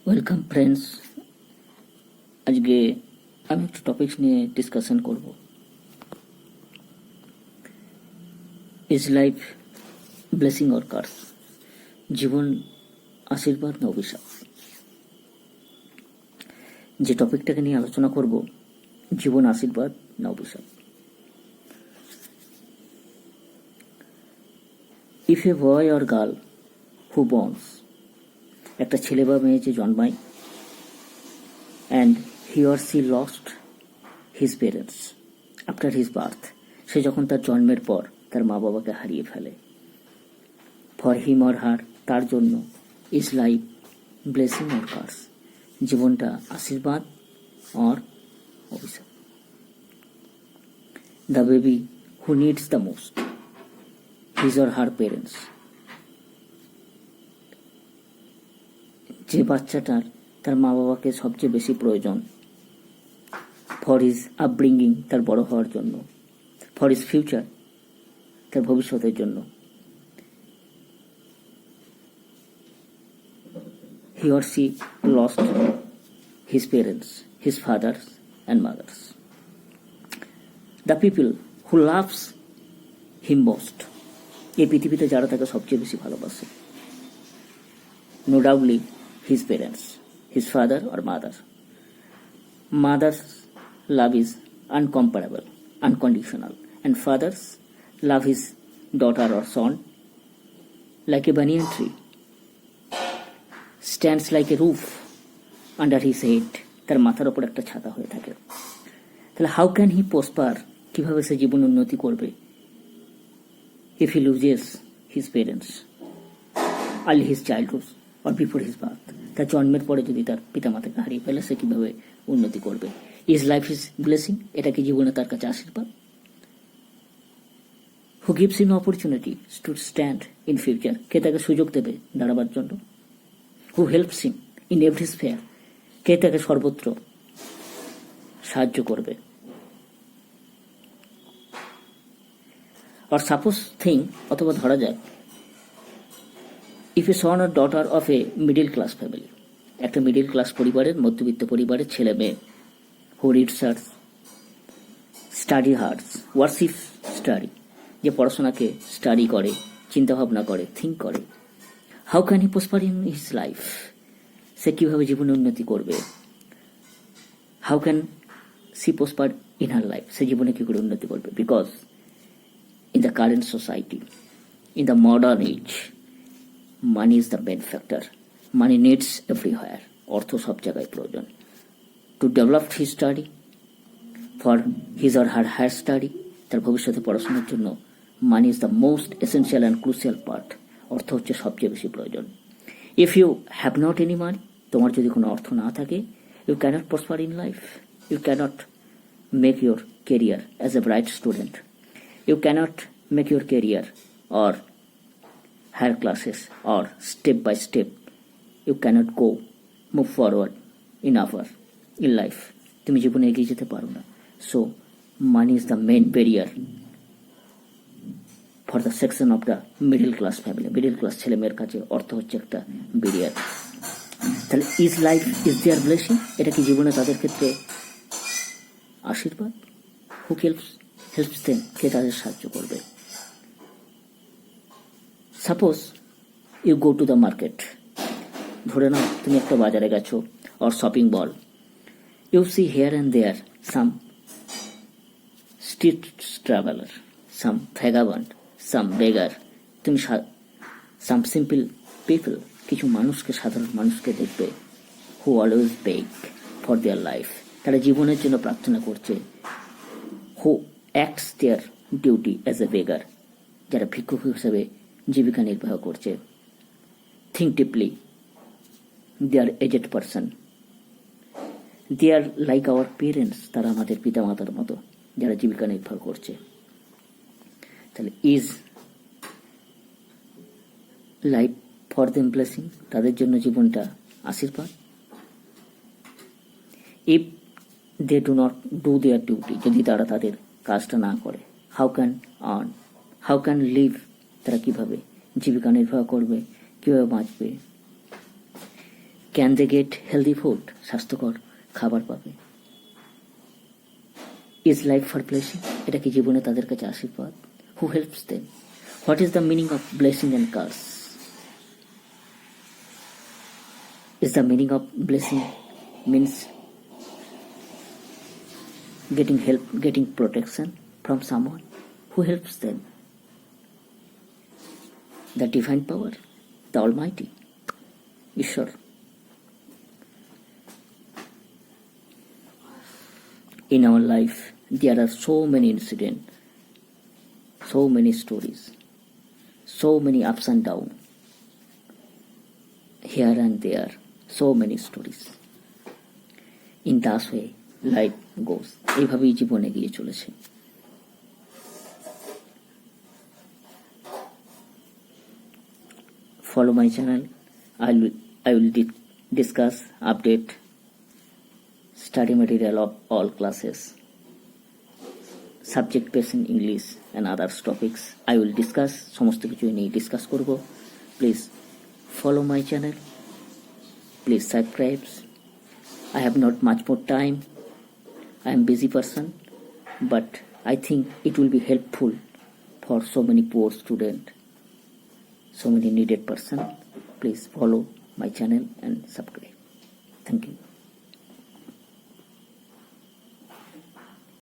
Welcome friends. আজকে আমি একটু টপিকস নিয়ে ডিসকাশন করব। Is life blessing or curse? জীবন আশীর্বাদ না অভিশাপ? যে টপিকটাকে নিয়ে আলোচনা করব, জীবন আশীর্বাদ না অভিশাপ। If a boy or girl who borns, একটা ছেলে বা মেয়ে যে জন্মায়, and he or she lost his parents after his birth, সে যখন তার জন্মের পর তার মা বাবাকে হারিয়ে ফেলে, for him or her, তার জন্য is life blessing or curse? জীবনটা আশীর্বাদ or অভিশাপ? The baby who needs the most his or her parents, যে বাচ্চাটার তার মা বাবাকে সবচেয়ে বেশি প্রয়োজন, ফর হিজ আপব্রিঙ্গিং, তার বড় হওয়ার জন্য, ফর হিজ ফিউচার, তার ভবিষ্যতের জন্য, he or she lost his parents, his fathers and mothers. The people who loves him most, এই পৃথিবীতে যারা তাকে সবচেয়ে বেশি ভালোবাসে, no doubtly his parents, his father or mother. Mother's love is uncomparable, unconditional, and father's love his daughter or son like a banyan tree, stands like a roof under his head, তার মাথার ওপর একটা ছাতা হয়ে থাকে। তাহলে how can he prosper, কিভাবে সে জীবন উন্নতি করবে, if he loses his parents early his childhood or before his birth, তার জন্মের পরে যদি তার পিতামাতাকে হারিয়ে ফেলে, সে কিভাবে উন্নতি করবে? ইজ লাইফ ইজ ব্লেসিং, এটা কি জীবনে তার কাছে আশীর্বাদ? Who gives him opportunity to stand in future, কে তাকে সুযোগ দেবে দাঁড়াবার জন্য? Who helps him in every sphere, কে তাকে সর্বত্র সাহায্য করবে? আর সাপোজ থিং, অথবা ধরা যাক, if a son or daughter of a middle class family, একটা মিডিল ক্লাস পরিবারের, মধ্যবিত্ত পরিবারের ছেলে মেয়ে, who reads hers, study hers, worship study, যে পড়াশোনাকে স্টাডি করে, চিন্তাভাবনা করে, থিঙ্ক করে, how can he prosper in his life, সে কীভাবে জীবনে উন্নতি করবে? How can she prosper in her life, সে জীবনে কী করে উন্নতি করবে? Because in the current society, in the modern age, money is the main factor, money needs everywhere, অর্থ সব জায়গায় প্রয়োজন। To develop his study, for his or her higher study, তার ভবিষ্যতে পড়াশোনার জন্য money is the most essential and crucial part, অর্থ হচ্ছে সবচেয়ে বেশি প্রয়োজন। If you have not any money, তোমার যদি কোনো অর্থ না থাকে, you cannot prosper in life, you cannot make your career as a bright student, you cannot make your career or higher classes, or step by step you cannot move forward enough in life, তুমি জীবনে এগিয়ে যেতে পারো না। So money is the main barrier for the section of the middle class family, middle class ছেলে মেয়ের কাছে অর্থ হচ্ছে একটা ব্যারিয়ার। তাহলে is life is their blessing, এটা কি জীবনে তাদের ক্ষেত্রে আশীর্বাদ? হু হেল্পস দেম, কে তাদের সাহায্য করবে? Suppose you go to the market, ধরে নাও তুমি একটা বাজারে গেছো, or shopping mall, you see here and there some street traveller, some vagabond, some beggar, তুমি সাম সিম্পল পিপল, কিছু মানুষকে, সাধারণ মানুষকে দেখবে, who always beg for their life, তারা জীবনের জন্য প্রার্থনা করছে, who acts their duty as a beggar, যারা ভিক্ষুক হিসেবে জীবিকা নির্বাহ করছে। Think deeply, they are aged person, they are like our parents, তারা আমাদের পিতা মাতার মতো, যারা জীবিকা নির্বাহ করছে। তাহলে is life for them blessing, তাদের জন্য জীবনটা আশীর্বাদ? If they do not do their duty, যদি তারা তাদের কাজটা না করে, how can earn, how can live, তারা কিভাবে জীবিকা নির্বাহ করবে, কিভাবে বাঁচবে? Can they get healthy food? স্বাস্থ্যকর খাবার পাবে। Is life for blessing? এটা কি জীবনে তাদের কাছে আশীর্বাদ? Who helps them? What is the meaning of blessing and curse? Is the meaning of blessing means getting help, getting protection from someone who helps them? The divine power, the Almighty, Ishwar. In our life, there are so many incidents, so many stories, so many ups and downs, here and there, so many stories. In that way, life goes. এইভাবেই জীবন এগিয়ে চলেছে। Follow my channel. I will discuss, update, study material of all classes, subject based in English and other topics. I will discuss, সমস্ত কিছু নিয়ে discuss করব। Please follow my channel. Please subscribe. I have not much more time. I am busy person, but I think it will be helpful for so many poor student, so many needed person. Please follow my channel and subscribe. Thank you.